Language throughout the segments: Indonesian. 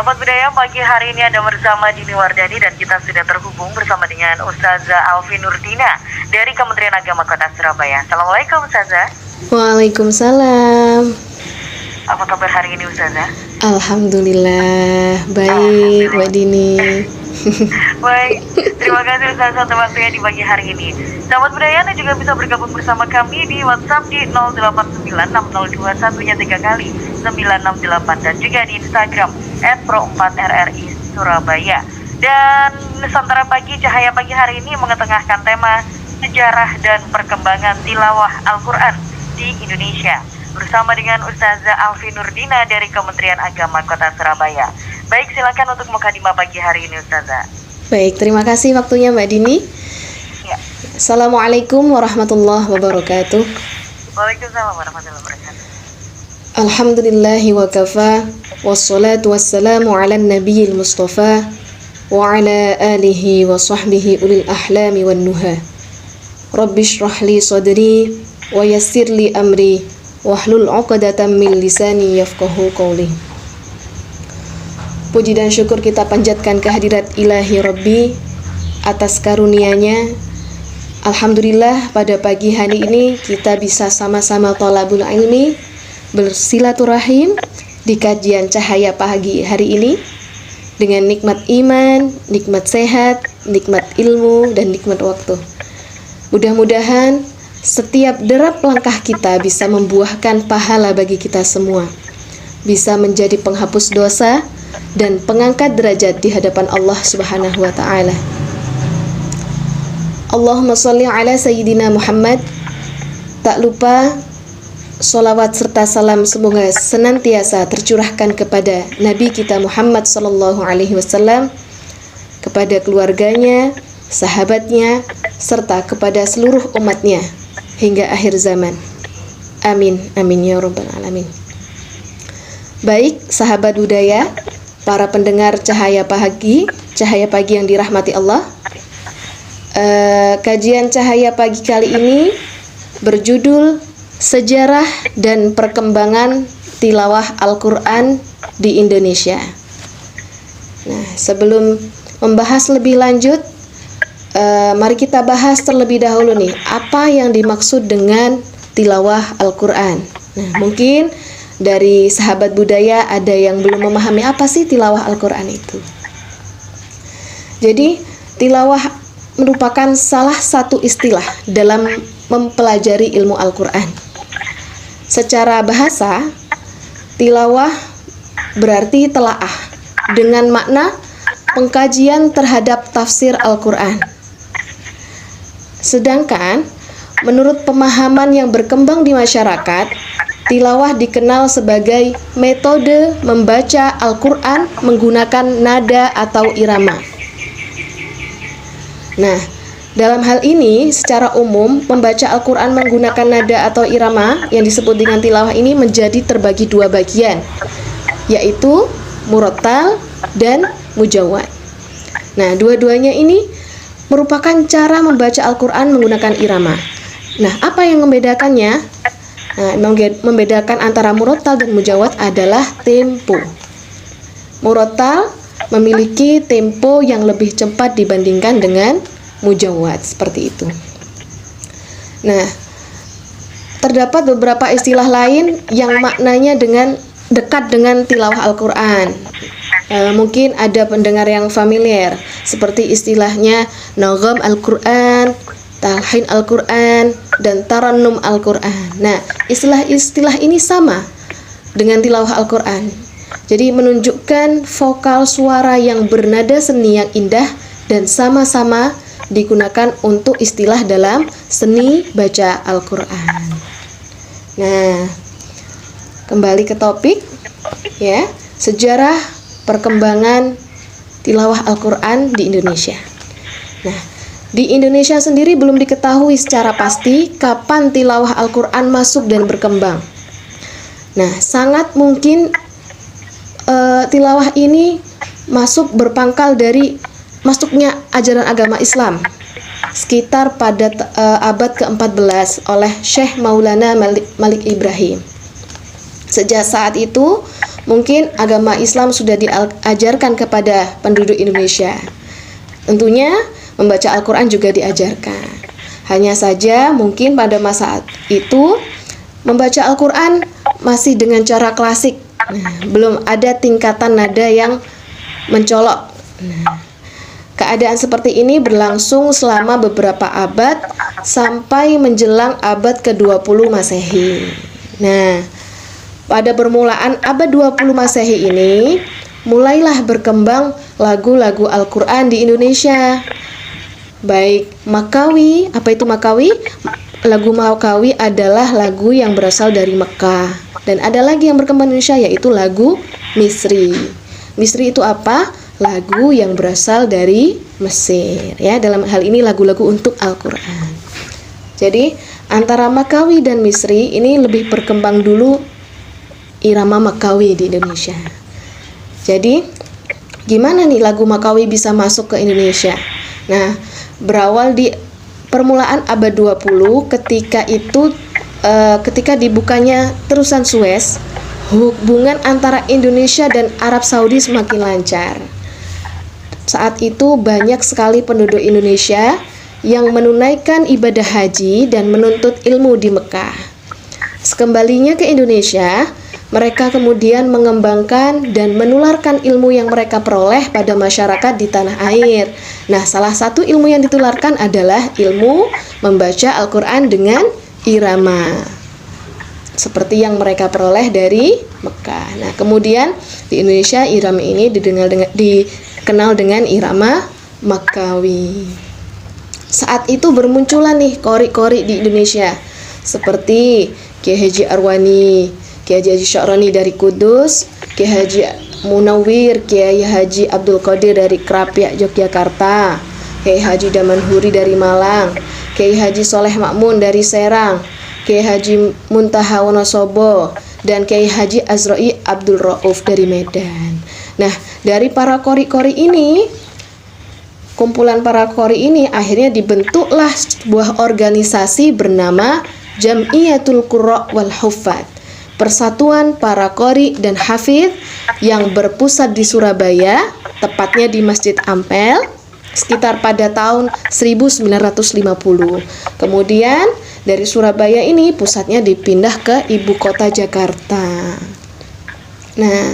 Sahabat budaya, pagi hari ini Anda bersama Dini Wardani dan kita sudah terhubung bersama dengan Ustazah Alfi Nurdina dari Kementerian Agama Kota Surabaya. Assalamualaikum Ustazah. Waalaikumsalam. Apa kabar hari ini Ustazah? Alhamdulillah, baik Mbak Dini. Baik, terima kasih Ustazah atas waktunya di pagi hari ini. Sahabat budaya, Anda juga bisa bergabung bersama kami di WhatsApp di 08960213 kali 968 dan juga di Instagram @pro4rri Surabaya. Dan Nusantara Pagi Cahaya Pagi hari ini mengetengahkan tema sejarah dan perkembangan tilawah Al-Quran di Indonesia bersama dengan Ustazah Alfi Nurdina dari Kementerian Agama Kota Surabaya. Baik, silakan untuk mukadimah pagi hari ini Ustazah. Baik, terima kasih waktunya Mbak Dini. Ya. Assalamualaikum warahmatullahi wabarakatuh. Waalaikumsalam warahmatullahi wabarakatuh. Alhamdulillahi wa kafa, wassalatu wassalamu ala nabiyil mustafa wa ala alihi wa sahbihi ulil ahlami wan nuha. Rabbi shrah li sadri wa yassir li amri wahlul 'uqdatam min lisani yafqahu qawli. Puji dan syukur kita panjatkan kehadirat Ilahi Rabbi atas karunia-Nya. Alhamdulillah pada pagi hari ini kita bisa sama-sama thalabul ilmi bersilaturahim di kajian cahaya pagi hari ini dengan nikmat iman, nikmat sehat, nikmat ilmu, dan nikmat waktu. Mudah-mudahan setiap derap langkah kita bisa membuahkan pahala bagi kita semua, bisa menjadi penghapus dosa dan pengangkat derajat di hadapan Allah Subhanahu wa Ta'ala. Allahumma sholli ala Sayyidina Muhammad. Tak lupa sholawat serta salam semoga senantiasa tercurahkan kepada Nabi kita Muhammad sallallahu alaihi wasallam, kepada keluarganya, sahabatnya, serta kepada seluruh umatnya hingga akhir zaman. Amin, amin ya rabbal alamin. Baik, sahabat budaya, para pendengar cahaya pagi yang dirahmati Allah. Kajian cahaya pagi kali ini berjudul sejarah dan perkembangan tilawah Al-Quran di Indonesia. Nah, sebelum membahas lebih lanjut, mari kita bahas terlebih dahulu nih, apa yang dimaksud dengan tilawah Al-Quran. Nah, mungkin dari sahabat budaya ada yang belum memahami apa sih tilawah Al-Quran itu. Jadi, tilawah merupakan salah satu istilah dalam mempelajari ilmu Al-Quran. Secara bahasa, tilawah berarti telaah dengan makna pengkajian terhadap tafsir Al-Quran. Sedangkan menurut pemahaman yang berkembang di masyarakat, tilawah dikenal sebagai metode membaca Al-Quran menggunakan nada atau irama. Nah, dalam hal ini, secara umum, membaca Al-Quran menggunakan nada atau irama yang disebut dengan tilawah ini menjadi terbagi dua bagian, yaitu murattal dan mujawwad. Nah, dua-duanya ini merupakan cara membaca Al-Quran menggunakan irama. Nah, apa yang membedakannya? Nah, membedakan antara murattal dan mujawwad adalah tempo. Murattal memiliki tempo yang lebih cepat dibandingkan dengan mujawwad, seperti itu. Nah, terdapat beberapa istilah lain yang maknanya dekat dengan tilawah Al-Quran. Mungkin ada pendengar yang familiar, seperti istilahnya nagham Al-Quran, talhin Al-Quran, dan tarannum Al-Quran. Nah, istilah-istilah ini sama dengan tilawah Al-Quran. Jadi menunjukkan vokal suara yang bernada seni yang indah dan sama-sama digunakan untuk istilah dalam seni baca Al-Quran. Nah, kembali ke topik ya, sejarah perkembangan tilawah Al-Quran di Indonesia. Nah, di Indonesia sendiri belum diketahui secara pasti kapan tilawah Al-Quran masuk dan berkembang. Nah, sangat mungkin tilawah ini masuk berpangkal dari masuknya ajaran agama Islam sekitar pada abad ke-14 oleh Syekh Maulana Malik Ibrahim. Sejak saat itu, mungkin agama Islam sudah diajarkan kepada penduduk Indonesia. Tentunya membaca Al-Quran juga diajarkan. Hanya saja mungkin pada masa itu membaca Al-Quran masih dengan cara klasik. Belum ada tingkatan nada yang mencolok. Keadaan seperti ini berlangsung selama beberapa abad sampai menjelang abad ke-20 Masehi. Nah, pada permulaan abad 20 Masehi ini mulailah berkembang lagu-lagu Al-Quran di Indonesia. Baik Makawi, apa itu Makawi? Lagu Makawi adalah lagu yang berasal dari Mekah. Dan ada lagi yang berkembang di Indonesia, yaitu lagu Misri. Misri itu apa? Lagu yang berasal dari Mesir. Ya, dalam hal ini lagu-lagu untuk Al-Quran. Jadi antara Makawi dan Misri ini lebih berkembang dulu irama Makawi di Indonesia. Jadi gimana nih lagu Makawi bisa masuk ke Indonesia? Nah, berawal di permulaan abad 20 ketika dibukanya terusan Suez, hubungan antara Indonesia dan Arab Saudi semakin lancar. Saat itu banyak sekali penduduk Indonesia yang menunaikan ibadah haji dan menuntut ilmu di Mekah. Sekembalinya ke Indonesia, mereka kemudian mengembangkan dan menularkan ilmu yang mereka peroleh pada masyarakat di tanah air. Nah, salah satu ilmu yang ditularkan adalah ilmu membaca Al-Quran dengan irama, seperti yang mereka peroleh dari Mekah. Nah, kemudian di Indonesia irama ini dikenal dengan irama Makawi. Saat itu bermunculan nih qori-qori di Indonesia, seperti Kiai Haji Arwani, Kiai Haji Sya'rani dari Kudus, Kiai Haji Munawir, Kiai Haji Abdul Qadir dari Krapyak, Yogyakarta, Kiai Haji Damanhuri dari Malang, Kiai Haji Soleh Makmun dari Serang, Kiai Haji Muntaha Wonosobo, dan Kiai Haji Azra'i Abdul Rauf dari Medan. Nah, dari para qori-qori ini, kumpulan para qori ini akhirnya dibentuklah sebuah organisasi bernama Jam'iyatul Qurra wal Huffaz, Persatuan Para Qori dan Hafidz, yang berpusat di Surabaya, tepatnya di Masjid Ampel, sekitar pada tahun 1950. Kemudian dari Surabaya ini pusatnya dipindah ke ibu kota Jakarta. Nah,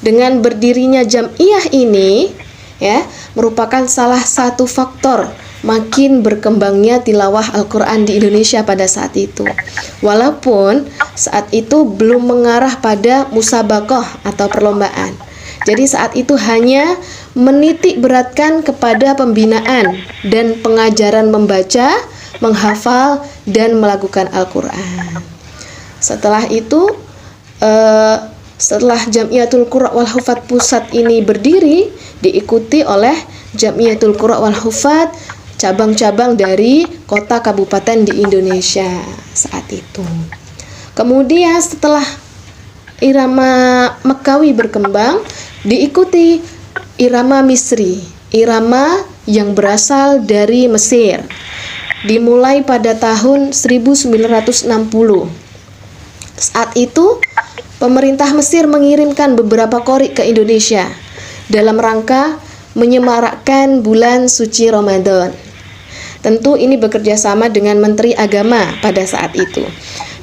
dengan berdirinya Jam'iyah ini ya merupakan salah satu faktor makin berkembangnya tilawah Al-Quran di Indonesia pada saat itu. Walaupun saat itu belum mengarah pada musabaqah atau perlombaan. Jadi saat itu hanya menitik beratkan kepada pembinaan dan pengajaran membaca, menghafal, dan melakukan Al-Quran. Setelah itu, setelah Jam'iyatul Qurra wal Huffaz pusat ini berdiri, diikuti oleh Jam'iyatul Qurra wal Huffaz cabang-cabang dari kota kabupaten di Indonesia saat itu. Kemudian setelah irama Mekawi berkembang, diikuti irama Misri, irama yang berasal dari Mesir. Dimulai pada tahun 1960. Saat itu, pemerintah Mesir mengirimkan beberapa qori ke Indonesia dalam rangka menyemarakkan bulan suci Ramadan. Tentu ini bekerja sama dengan Menteri Agama pada saat itu.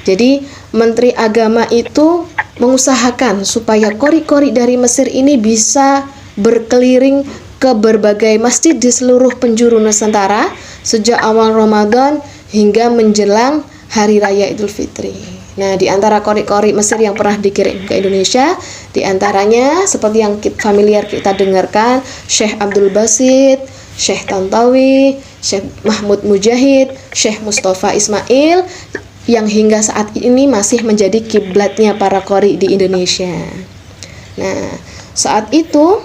Jadi Menteri Agama itu mengusahakan supaya qori-qori dari Mesir ini bisa berkeliling ke berbagai masjid di seluruh penjuru Nusantara sejak awal Ramadan hingga menjelang Hari Raya Idul Fitri. Nah, di antara qori-qori Mesir yang pernah dikirim ke Indonesia, di antaranya seperti yang familiar kita dengarkan, Syekh Abdul Basit, Syekh Tantawi, Syekh Mahmud Mujahid, Syekh Mustafa Ismail, yang hingga saat ini masih menjadi kiblatnya para qori di Indonesia. Nah, saat itu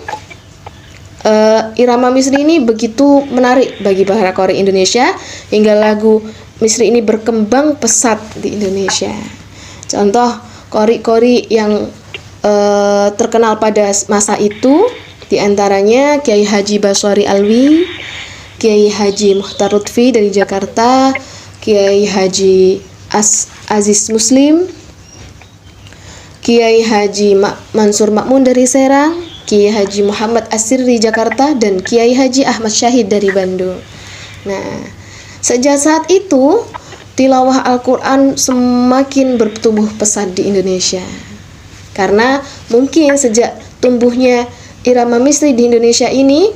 irama Misri ini begitu menarik bagi para qori Indonesia hingga lagu Misri ini berkembang pesat di Indonesia. Contoh qori-qori yang terkenal pada masa itu diantaranya Kiai Haji Baswari Alwi, Kiai Haji Mukhtar Lutfi dari Jakarta, Kiai Haji Aziz Muslim, Kiai Haji Mansur Makmun dari Serang, Kiai Haji Muhammad Asir di Jakarta, dan Kiai Haji Ahmad Syahid dari Bandung. Nah, sejak saat itu tilawah Al-Quran semakin bertumbuh pesat di Indonesia. Karena mungkin sejak tumbuhnya irama misri di Indonesia ini,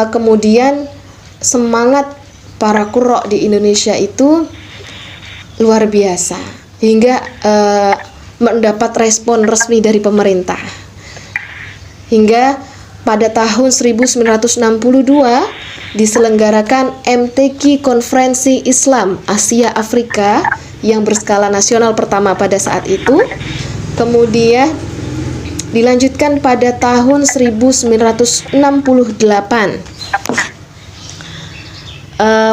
kemudian semangat para qurra di Indonesia itu luar biasa, hingga mendapat respon resmi dari pemerintah. Hingga pada tahun 1962 diselenggarakan MTQ Konferensi Islam Asia Afrika yang berskala nasional pertama pada saat itu. Kemudian dilanjutkan pada tahun 1968.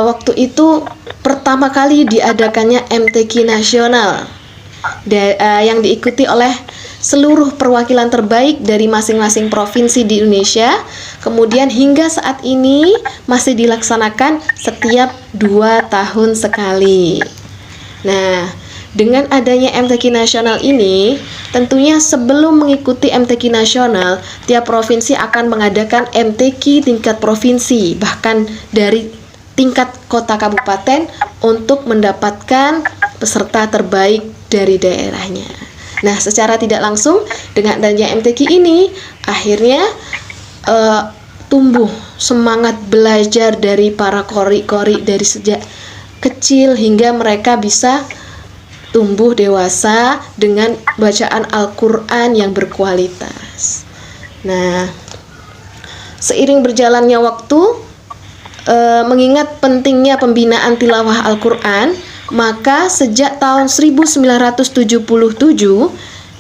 Waktu itu pertama kali diadakannya MTQ nasional yang diikuti oleh seluruh perwakilan terbaik dari masing-masing provinsi di Indonesia. Kemudian hingga saat ini masih dilaksanakan setiap 2 tahun sekali. Nah, dengan adanya MTQ nasional ini, tentunya sebelum mengikuti MTQ nasional, tiap provinsi akan mengadakan MTQ tingkat provinsi, bahkan dari tingkat kota kabupaten, untuk mendapatkan peserta terbaik dari daerahnya. Nah, secara tidak langsung dengan adanya MTQ ini, akhirnya tumbuh semangat belajar dari para qori-qori dari sejak kecil hingga mereka bisa tumbuh dewasa dengan bacaan Al-Quran yang berkualitas. Nah, seiring berjalannya waktu, mengingat pentingnya pembinaan tilawah Al-Quran, maka sejak tahun 1977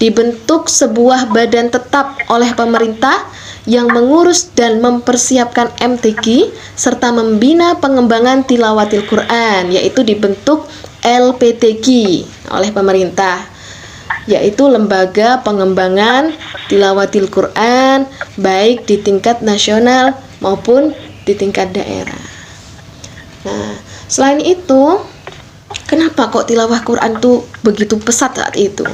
dibentuk sebuah badan tetap oleh pemerintah yang mengurus dan mempersiapkan MTQ serta membina pengembangan tilawatil Quran, yaitu dibentuk LPTQ oleh pemerintah, yaitu Lembaga Pengembangan Tilawatil Quran, baik di tingkat nasional maupun di tingkat daerah. Nah, selain itu, kenapa kok tilawah Quran itu begitu pesat saat itu?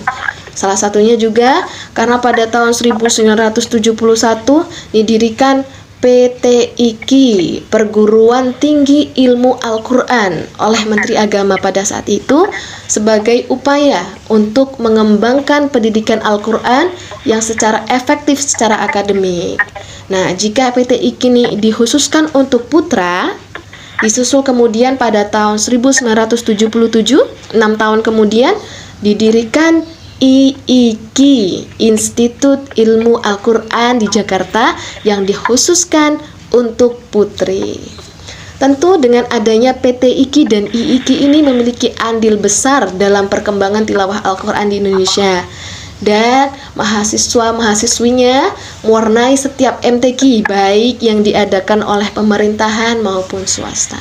Salah satunya juga karena pada tahun 1971 didirikan PTIQ, Perguruan Tinggi Ilmu Al-Quran, oleh Menteri Agama pada saat itu sebagai upaya untuk mengembangkan pendidikan Al-Quran yang secara efektif secara akademik. Nah, jika PTIQ ini dikhususkan untuk putra, disusul kemudian pada tahun 1977, 6 tahun kemudian, didirikan IIQ, Institut Ilmu Al-Quran di Jakarta, yang dikhususkan untuk putri. Tentu dengan adanya PTIQ dan IIQ ini memiliki andil besar dalam perkembangan tilawah Al-Quran di Indonesia. Dan mahasiswa-mahasiswinya mewarnai setiap MTQ, baik yang diadakan oleh pemerintahan maupun swasta.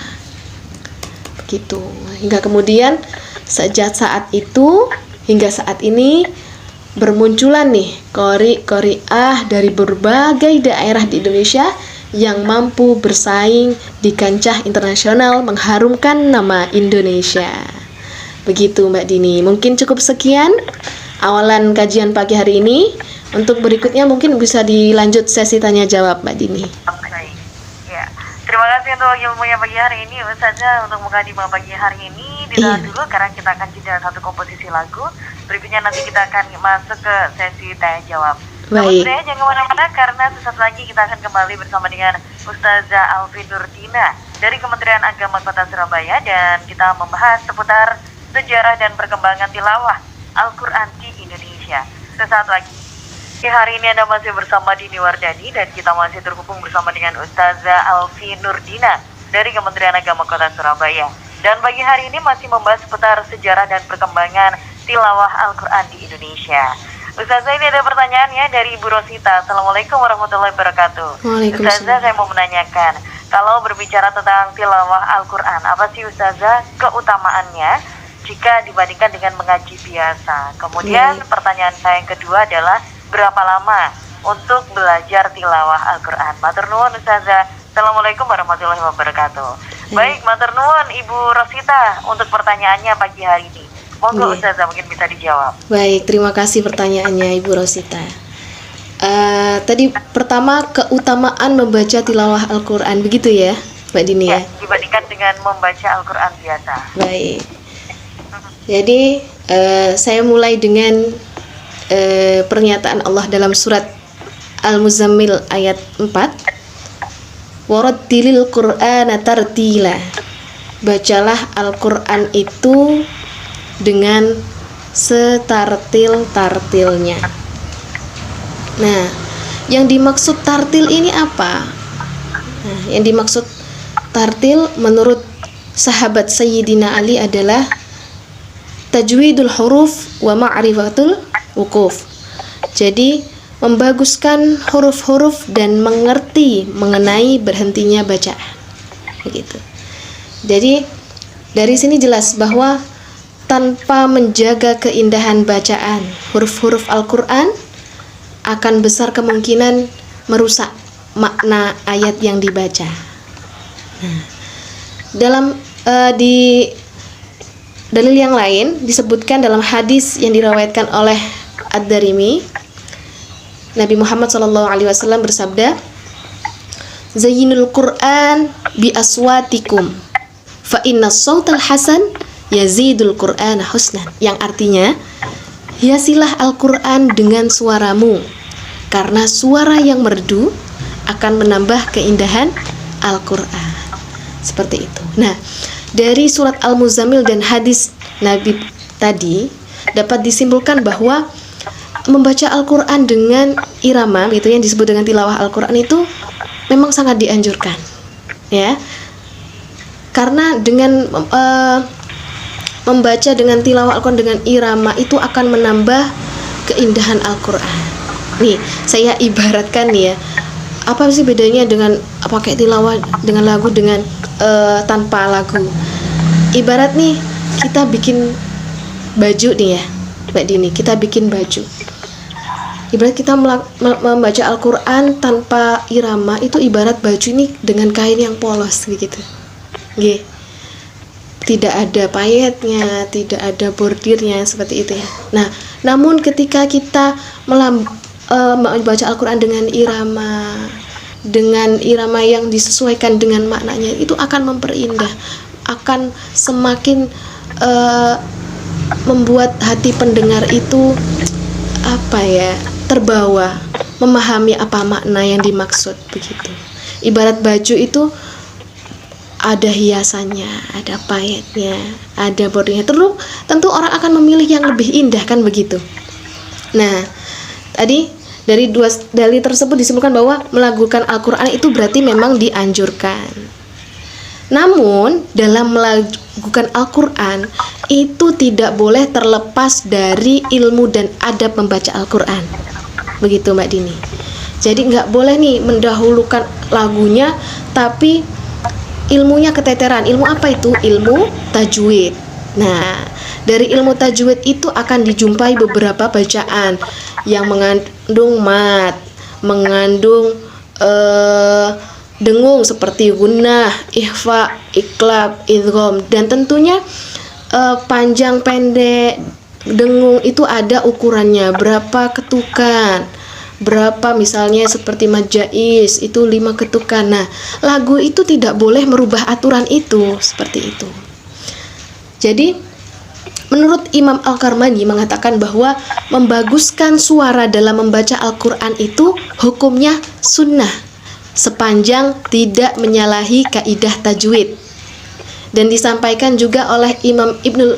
Begitu. Hingga kemudian sejak saat itu hingga saat ini bermunculan nih qori-qori'ah dari berbagai daerah di Indonesia yang mampu bersaing di kancah internasional mengharumkan nama Indonesia. Begitu Mbak Dini. Mungkin cukup sekian awalan kajian pagi hari ini. Untuk berikutnya mungkin bisa dilanjut sesi tanya jawab Mbak Dini. Baik. Ya. Terima kasih untuk ilmunya pagi hari ini Ustazah. Untuk mukadimah pagi hari ini ditahan dulu karena kita akan jeda satu komposisi lagu. Berikutnya nanti kita akan masuk ke sesi tanya jawab. Baik. Namun jangan kemana-mana karena sesaat lagi kita akan kembali bersama dengan Ustazah Alfi Nurdina dari Kementerian Agama Kota Surabaya, dan kita membahas seputar sejarah dan perkembangan tilawah Al-Quran di Indonesia. Sesaat lagi. Di hari ini Anda masih bersama Dini Wardani dan kita masih terhubung bersama dengan Ustazah Alfi Nurdina dari Kementerian Agama Kota Surabaya. Dan pagi hari ini masih membahas seputar sejarah dan perkembangan tilawah Al-Quran di Indonesia. Ustazah, ini ada pertanyaan ya dari Ibu Rosita. Assalamualaikum warahmatullahi wabarakatuh. Ustazah, saya mau menanyakan, kalau berbicara tentang tilawah Al-Quran, apa sih Ustazah keutamaannya jika dibandingkan dengan mengaji biasa? Kemudian pertanyaan saya yang kedua adalah, berapa lama untuk belajar tilawah Al-Quran? Matur nuwun Ustazah. Assalamualaikum warahmatullahi wabarakatuh. Baik, matur nuwun Ibu Rosita untuk pertanyaannya pagi hari ini. Monggo Nggih. Ustazah mungkin bisa dijawab. Baik, terima kasih pertanyaannya Ibu Rosita. Tadi pertama keutamaan membaca tilawah Al-Quran, begitu ya Mbak Dini ya? Dibandingkan dengan membaca Al-Quran biasa. Baik. Jadi saya mulai dengan pernyataan Allah dalam surat Al-Muzammil ayat 4. Warattilil Qur'ana tartila. Bacalah Al-Quran itu dengan setartil-tartilnya. Nah, yang dimaksud tartil ini apa? Nah, yang dimaksud tartil menurut sahabat Sayyidina Ali adalah tajwidul huruf wa ma'rifatul wukuf. Jadi membaguskan huruf-huruf dan mengerti mengenai berhentinya bacaan. Begitu. Jadi dari sini jelas bahwa tanpa menjaga keindahan bacaan huruf-huruf Al-Quran akan besar kemungkinan merusak makna ayat yang dibaca. Nah, dalam di dalil yang lain disebutkan dalam hadis yang diriwayatkan oleh Ad-Darimi, Nabi Muhammad SAW bersabda, Zayyinul Qur'an bi aswatikum fa inna sautal hasan yazidul Qur'ana husnan. Yang artinya, hiasilah Al-Quran dengan suaramu, karena suara yang merdu akan menambah keindahan Al-Quran. Seperti itu. Nah, dari surat Al-Muzammil dan hadis Nabi tadi dapat disimpulkan bahwa membaca Al-Quran dengan irama, itu yang disebut dengan tilawah Al-Quran, itu memang sangat dianjurkan, ya. Karena dengan membaca dengan tilawah Al-Quran dengan irama itu akan menambah keindahan Al-Quran. Nih, saya ibaratkan nih ya, apa sih bedanya dengan pakai tilawah dengan lagu dengan tanpa lagu? Ibarat nih kita bikin baju nih ya, Mbak Dini, kita bikin baju. Ibarat kita membaca Al-Quran tanpa irama, itu ibarat baju ini dengan kain yang polos begitu. Nggih. Tidak ada payetnya, tidak ada bordirnya, seperti itu ya. Nah, namun ketika kita membaca Al-Quran dengan irama yang disesuaikan dengan maknanya, itu akan memperindah, akan semakin membuat hati pendengar itu terbawa, memahami apa makna yang dimaksud begitu. Ibarat baju itu ada hiasannya, ada payetnya, ada bordingnya. Tentu orang akan memilih yang lebih indah, kan begitu. Nah, tadi dari dua dalil tersebut disimpulkan bahwa melakukan Al-Quran itu berarti memang dianjurkan. Namun dalam melakukan Al-Quran itu tidak boleh terlepas dari ilmu dan adab membaca Al-Quran. Begitu Mbak Dini. Jadi nggak boleh nih mendahulukan lagunya tapi ilmunya keteteran. Ilmu apa itu? Ilmu tajwid. Nah, dari ilmu tajwid itu akan dijumpai beberapa bacaan yang mengandung mat, mengandung dengung seperti gunnah, ikhfa, iklab, idgham, dan tentunya panjang pendek dengung itu ada ukurannya, berapa ketukan, berapa misalnya seperti majais itu 5 ketukan. Nah, lagu itu tidak boleh merubah aturan itu, seperti itu. Jadi menurut Imam Al-Karmani mengatakan bahwa membaguskan suara dalam membaca Al-Quran itu hukumnya sunnah sepanjang tidak menyalahi kaidah tajwid. Dan disampaikan juga oleh Imam Ibnu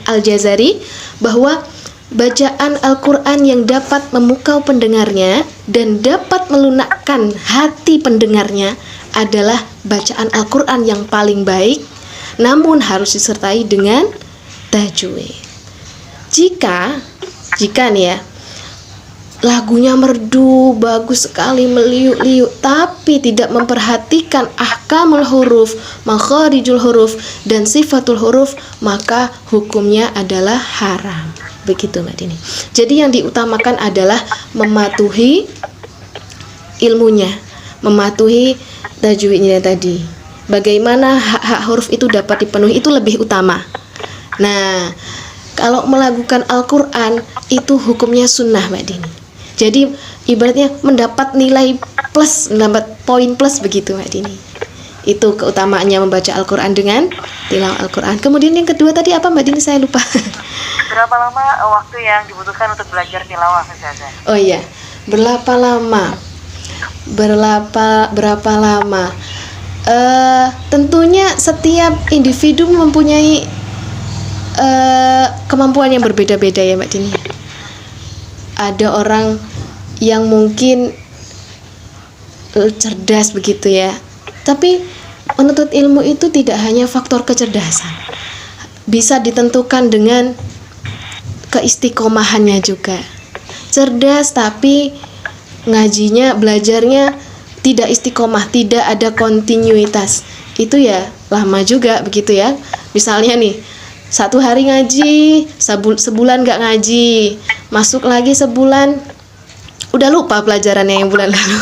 Al-Jazari bahwa bacaan Al-Quran yang dapat memukau pendengarnya dan dapat melunakkan hati pendengarnya adalah bacaan Al-Quran yang paling baik, namun harus disertai dengan tajwid. Jika nih ya, lagunya merdu, bagus sekali, meliuk-liuk, tapi tidak memperhatikan ahkamul huruf, makharijul huruf, dan sifatul huruf, maka hukumnya adalah haram. Begitu Mbak Dini. Jadi yang diutamakan adalah mematuhi ilmunya, mematuhi tajwidnya tadi. Bagaimana hak-hak huruf itu dapat dipenuhi itu lebih utama. Nah, kalau melakukan Al-Quran itu hukumnya sunnah Mbak Dini. Jadi ibaratnya mendapat nilai plus, mendapat poin plus begitu Mbak Dini. Itu keutamaannya membaca Al-Quran dengan tilawah Al-Quran. Kemudian yang kedua tadi apa Mbak Dini, saya lupa. Berapa lama waktu yang dibutuhkan untuk belajar tilawah Ustazah? Oh iya, berapa lama? Berapa lama? Tentunya setiap individu mempunyai kemampuan yang berbeda-beda ya Mbak Dini. Ada orang yang mungkin cerdas begitu ya. Tapi menuntut ilmu itu tidak hanya faktor kecerdasan. Bisa ditentukan dengan keistiqomahannya juga. Cerdas tapi ngajinya, belajarnya tidak istiqomah, tidak ada kontinuitas. Itu ya lama juga begitu ya. Misalnya nih, 1 hari ngaji, sebulan gak ngaji, masuk lagi sebulan, udah lupa pelajarannya yang bulan lalu.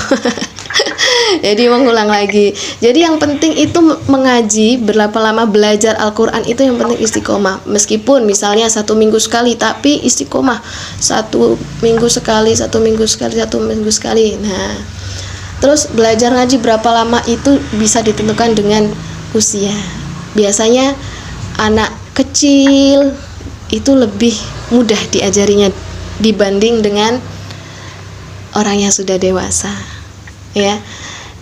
Jadi mengulang lagi. Jadi yang penting itu mengaji, berapa lama belajar Al-Quran itu yang penting istiqomah. Meskipun misalnya 1 minggu sekali, tapi istiqomah 1 minggu sekali, 1 minggu sekali, 1 minggu sekali. Nah, terus belajar ngaji berapa lama itu bisa ditentukan dengan usia. Biasanya anak kecil itu lebih mudah diajarinya dibanding dengan orang yang sudah dewasa. Ya,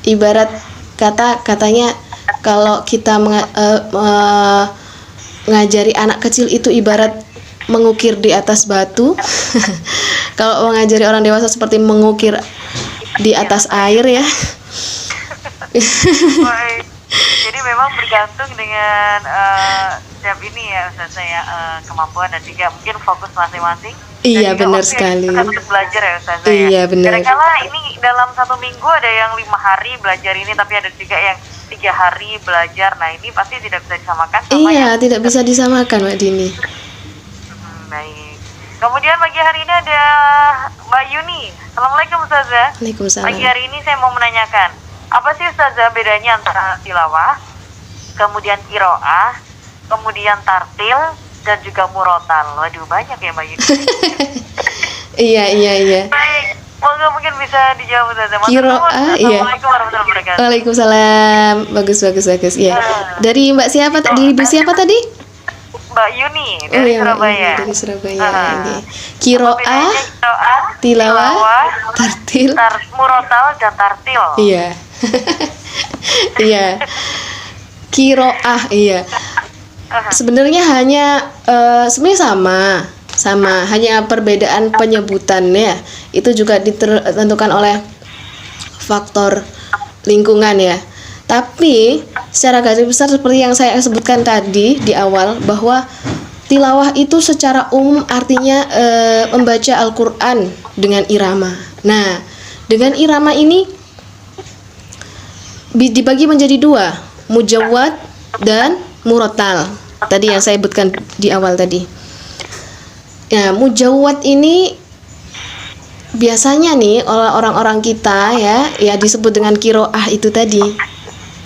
ibarat katanya kalau kita mengajari anak kecil itu ibarat mengukir di atas batu. Kalau mengajari orang dewasa seperti mengukir di atas air ya. Baik. Jadi memang bergantung dengan setiap ini ya Ustazah ya, kemampuan dan juga mungkin fokus masing-masing. Iya benar sekali. Untuk belajar ya Ustazah iya, ya. benar. Kadang-kala ini dalam 1 minggu ada yang 5 hari belajar ini, tapi ada juga yang 3 hari belajar. Nah ini pasti tidak bisa disamakan sama Iya, tidak bisa disamakan Mbak Dini. Baik. Kemudian pagi hari ini ada Mbak Yuni. Assalamualaikum Ustazah. Waalaikumsalam. Pagi hari ini saya mau menanyakan, apa sih Ustazah bedanya antara tilawah, kemudian qiraah, kemudian tartil, dan juga murotal? Waduh, banyak ya Mbak Yuni. Iya. Baik, mungkin bisa dijawab Ustazah. Qiraah, iya. Assalamualaikum warahmatullahi wabarakatuh. Waalaikumsalam. Bagus. Iya. Dari Mbak siapa? Dari Ibu siapa tadi? Mbak Yuni dari Surabaya. Dari Surabaya. Okay. Qiraah, Qiraah, tilawah, tartil, murotal, dan tartil. Iya. Iya. Qiraah, iya. Sebenarnya hanya sebenarnya sama, hanya perbedaan penyebutannya. Itu juga ditentukan oleh faktor lingkungan ya. Tapi secara garis besar seperti yang saya sebutkan tadi di awal, bahwa tilawah itu secara umum artinya membaca Al-Quran dengan irama. Nah, dengan irama ini dibagi menjadi 2, mujawwad dan murotal. Tadi yang saya sebutkan di awal tadi. Nah, mujawwad ini biasanya nih oleh orang-orang kita ya disebut dengan qiraah itu tadi.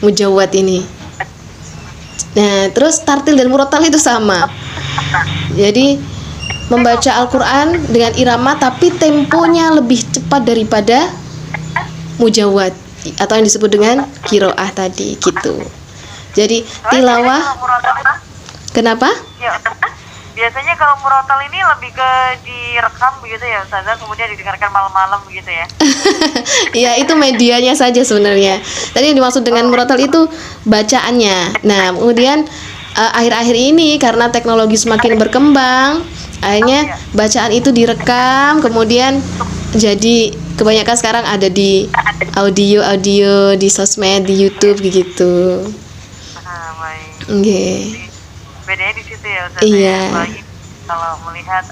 Mujawwad ini. Nah, terus tartil dan murotal itu sama. Jadi membaca Al-Quran dengan irama tapi temponya lebih cepat daripada mujawwad atau yang disebut dengan qiraah tadi gitu. Jadi tilawah. Kenapa? Ya, biasanya kalau murotal ini lebih ke direkam begitu ya Ustazah, kemudian didengarkan malam-malam begitu ya. Ya, itu medianya saja sebenarnya. Tadi yang dimaksud dengan murotal itu bacaannya. Nah, kemudian akhir-akhir ini karena teknologi semakin berkembang, akhirnya bacaan itu direkam, kemudian jadi kebanyakan sekarang ada di audio di sosmed, di YouTube gitu. Baik. Okay. Bedanya di situ ya Ustazah. Iya. Ya. Kalau melihat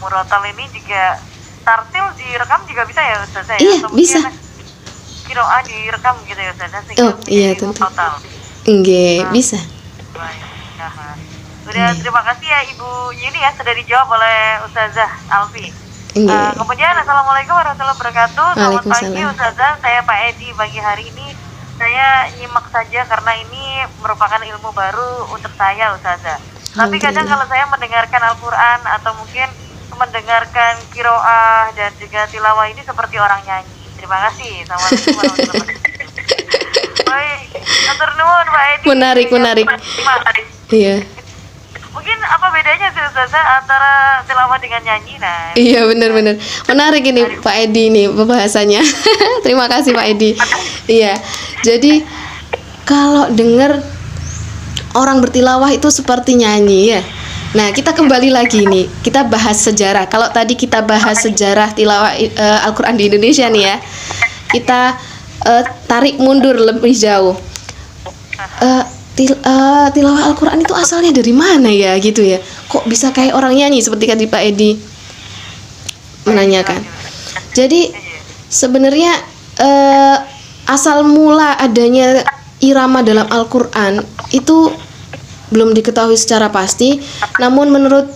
murotal ini juga tartil direkam juga bisa ya Ustazah ya? Iya, bisa. Qiraah direkam gitu ya Ustazah. Oh, iya tentu. Total. Bisa. Baik. Sudah, terima kasih ya Ibu Yuni ya, sudah dijawab oleh Ustazah Alfi. Kemudian Assalamualaikum warahmatullahi wabarakatuh. Selamat pagi Ustazah, saya Pak Edi. Pagi hari ini saya nyimak saja karena ini merupakan ilmu baru untuk saya Ustazah. Tapi kadang kalau saya mendengarkan Al-Quran atau mungkin mendengarkan kiroah dan juga tilawah ini seperti orang nyanyi. Terima kasih. Assalamualaikum warahmatullahi wabarakatuh. Baik, matur nuwun Pak Edi. Menarik. Iya. Mungkin apa bedanya sih Ustazah antara tilawah dengan nyanyi? Nah, Iya, benar. Menarik ini Pak Edi ini pembahasannya. Terima kasih Pak Edi. Iya. Jadi kalau dengar orang bertilawah itu seperti nyanyi ya. Nah, kita kembali lagi nih. Kita bahas sejarah. Kalau tadi kita bahas sejarah tilawah Al-Qur'an di Indonesia nih ya. Kita tarik mundur lebih jauh. Tilawah Al-Qur'an itu asalnya dari mana ya gitu ya? Kok bisa kayak orang nyanyi seperti tadi Pak Edi menanyakan. Jadi sebenarnya asal mula adanya irama dalam Al-Qur'an itu belum diketahui secara pasti. Namun menurut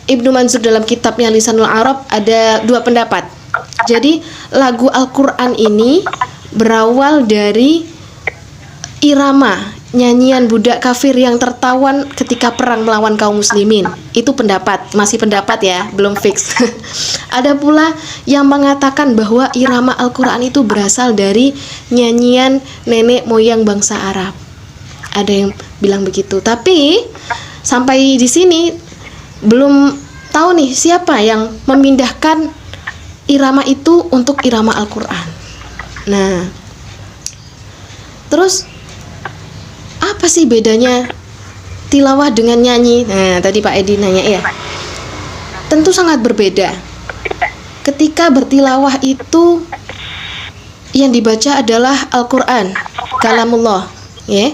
Ibnu Manzur dalam kitabnya Lisanul Arab ada dua pendapat. Jadi lagu Al-Qur'an ini berawal dari irama nyanyian budak kafir yang tertawan ketika perang melawan kaum muslimin. Itu masih pendapat ya, belum fix. Ada pula yang mengatakan bahwa irama Al-Qur'an itu berasal dari nyanyian nenek moyang bangsa Arab. Ada yang bilang begitu. Tapi sampai di sini belum tahu nih siapa yang memindahkan irama itu untuk irama Al-Qur'an. Nah, terus apa sih bedanya tilawah dengan nyanyi? Nah, tadi Pak Edi nanya ya. Tentu sangat berbeda. Ketika bertilawah itu yang dibaca adalah Al-Qur'an, kalamullah, ya.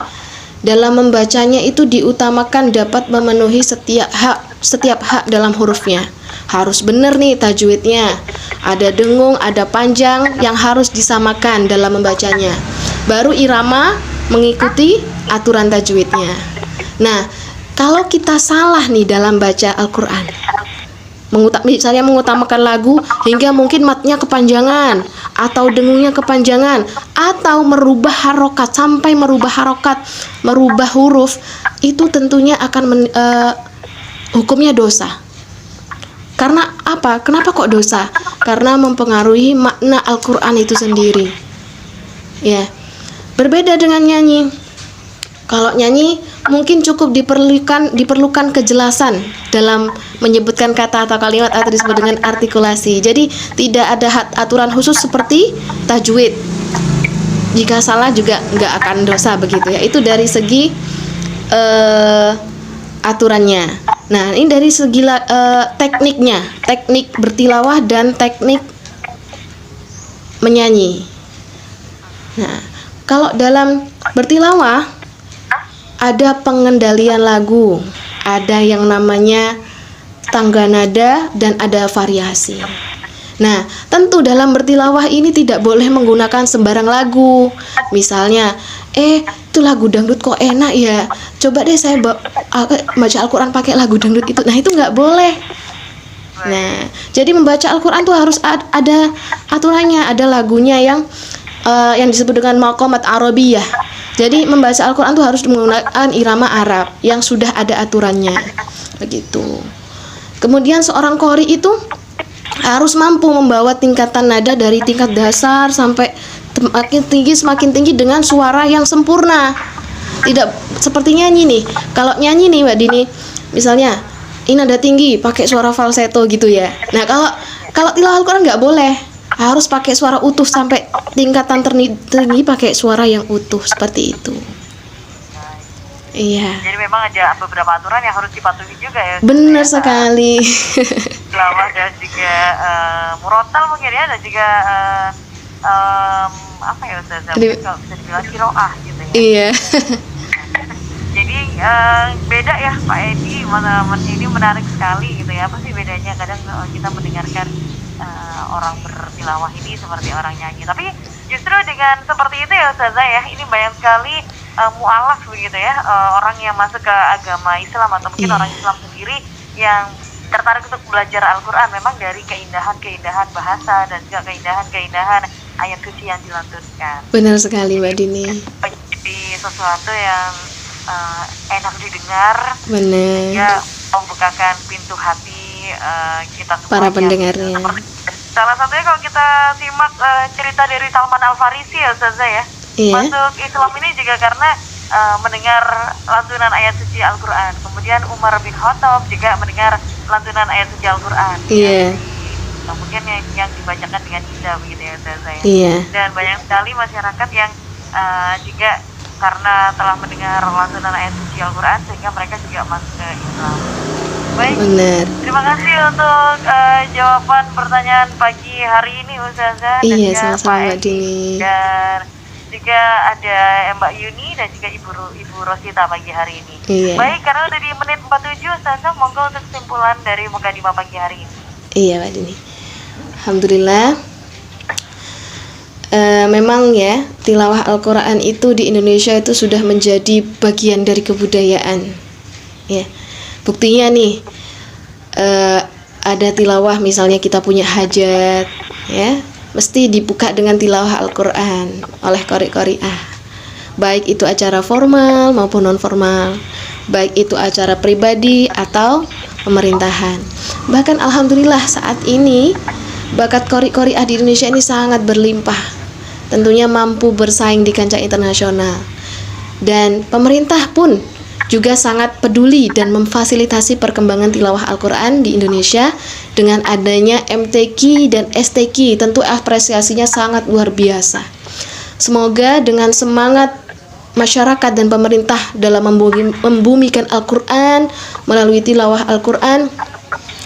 Dalam membacanya itu diutamakan dapat memenuhi setiap hak dalam hurufnya. Harus benar nih tajwidnya. Ada dengung, ada panjang yang harus disamakan dalam membacanya. Baru irama mengikuti aturan tajwidnya. Nah, kalau kita salah nih dalam baca Al-Qur'an, misalnya mengutamakan lagu hingga mungkin matnya kepanjangan atau dengungnya kepanjangan atau merubah harokat sampai merubah huruf, itu tentunya akan hukumnya dosa. Karena apa? Kenapa kok dosa? Karena mempengaruhi makna Al-Qur'an itu sendiri. Ya. Berbeda dengan nyanyi. Kalau nyanyi mungkin cukup diperlukan kejelasan dalam menyebutkan kata atau kalimat atau disebut dengan artikulasi. Jadi tidak ada aturan khusus seperti tajwid. Jika salah juga nggak akan dosa begitu ya. Itu dari segi aturannya. Nah, ini dari segi tekniknya, teknik bertilawah dan teknik menyanyi. Nah, kalau dalam bertilawah ada pengendalian lagu, ada yang namanya tangga nada dan ada variasi. Nah, tentu dalam bertilawah ini tidak boleh menggunakan sembarang lagu. Misalnya, itu lagu dangdut kok enak ya. Coba deh saya baca Al-Qur'an pakai lagu dangdut itu. Nah, itu nggak boleh. Nah, jadi membaca Al-Qur'an tuh harus ada aturannya, ada lagunya yang disebut dengan maqamat arabiyah. Jadi membaca Al-Qur'an itu harus menggunakan irama Arab yang sudah ada aturannya. Begitu. Kemudian seorang qori itu harus mampu membawa tingkatan nada dari tingkat dasar sampai semakin tinggi dengan suara yang sempurna. Tidak seperti nyanyi nih. Kalau nyanyi nih Mbak Dini, misalnya ini nada tinggi pakai suara falsetto gitu ya. Nah, kalau tilawah Al-Qur'an nggak boleh. Harus pakai suara utuh sampai tingkatan tertinggi pakai suara yang utuh seperti itu. Iya. Jadi memang ada beberapa aturan yang harus dipatuhi juga ya. Benar sekali. Tilawah dan juga murotal mungkin ya, dan juga apa ya Ustazah? Kalau bisa dibilang kiroah gitu ya. Iya. Jadi beda ya Pak Edi, ini menarik sekali gitu ya. Apa sih bedanya kadang kita mendengarkan orang bertilawah ini seperti orang nyanyi, tapi justru dengan seperti itu ya Ustazah ya, ini banyak sekali mu'alaf begitu ya, orang yang masuk ke agama Islam atau mungkin orang Islam sendiri yang tertarik untuk belajar Al-Qur'an memang dari keindahan bahasa dan juga keindahan ayat suci yang dilantunkan. Benar sekali Mbak Dini. Jadi sesuatu yang enak didengar, Benar. ya membukakan pintu hati kita Para semuanya. pendengarnya. Salah satunya kalau kita simak cerita dari Salman Al Farisi ya Ustazah ya. Iya. Masuk Islam ini juga karena mendengar lantunan ayat suci Al-Quran. Kemudian Umar bin Khattab juga mendengar lantunan ayat suci Al-Quran. Iya. Mungkin yang dibacakan dengan indah begitu ya Ustazah ya. Iya. Dan banyak sekali masyarakat yang juga karena telah mendengar lantunan ayat suci Al-Quran sehingga mereka juga masuk ke Islam. Baik, Benar. terima kasih untuk jawaban pertanyaan pagi hari ini Ustazah dan Iya, juga sama-sama Pak Mbak Edi. Dini. Dan juga ada Mbak Yuni dan juga Ibu Rosita pagi hari ini. Iya. Baik, karena udah di menit 47 Ustazah, monggo untuk kesimpulan dari Mukadimah pagi hari ini. Iya, Mbak Dini. Alhamdulillah. Memang ya, tilawah Al-Quran itu di Indonesia itu sudah menjadi bagian dari kebudayaan. Ya, buktinya nih, ada tilawah misalnya kita punya hajat, ya, mesti dibuka dengan tilawah Al-Quran oleh qori-qoriah. Baik itu acara formal maupun non formal, baik itu acara pribadi atau pemerintahan. Bahkan alhamdulillah saat ini bakat qori-qoriah di Indonesia ini sangat berlimpah. Tentunya mampu bersaing di kancah internasional. Dan pemerintah pun juga sangat peduli dan memfasilitasi perkembangan tilawah Al-Quran di Indonesia dengan adanya MTQ dan STQ. Tentu apresiasinya sangat luar biasa. Semoga dengan semangat masyarakat dan pemerintah dalam membumikan Al-Quran melalui tilawah Al-Quran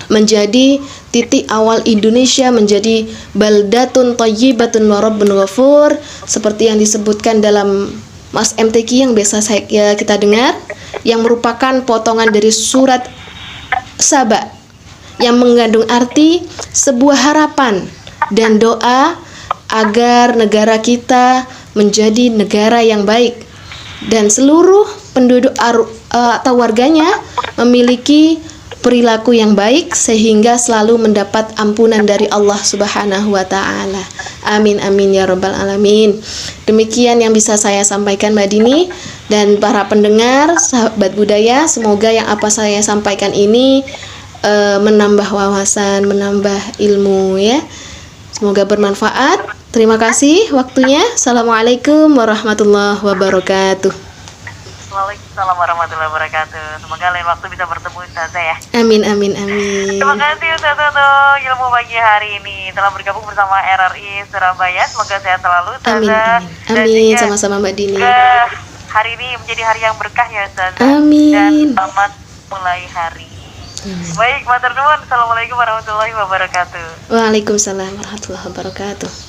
menjadi titik awal Indonesia menjadi baldatun thayyibatun wa rabbun ghafur, seperti yang disebutkan dalam Mas MTQ yang biasa kita dengar, yang merupakan potongan dari surat Saba yang mengandung arti sebuah harapan dan doa agar negara kita menjadi negara yang baik dan seluruh penduduk atau warganya memiliki perilaku yang baik sehingga selalu mendapat ampunan dari Allah Subhanahu wa taala. Amin amin ya rabbal alamin. Demikian yang bisa saya sampaikan Mbak Dini dan para pendengar sahabat budaya, semoga yang apa saya sampaikan ini menambah wawasan, menambah ilmu ya. Semoga bermanfaat. Terima kasih waktunya. Assalamualaikum warahmatullahi wabarakatuh. Waalaikumsalam warahmatullahi wabarakatuh. Semoga lain waktu bisa bertemu Ustazah ya. Amin amin amin. Terima kasih Ustazah untuk ilmu pagi hari ini telah bergabung bersama RRI Surabaya. Semoga sehat selalu Amin Ustazah. amin. Amin sama-sama Mbak Dini. Hari ini menjadi hari yang berkah ya Ustazah. Amin. Dan selamat mulai hari. Baik, matur nuwun. Assalamualaikum warahmatullahi wabarakatuh. Waalaikumsalam warahmatullahi wabarakatuh.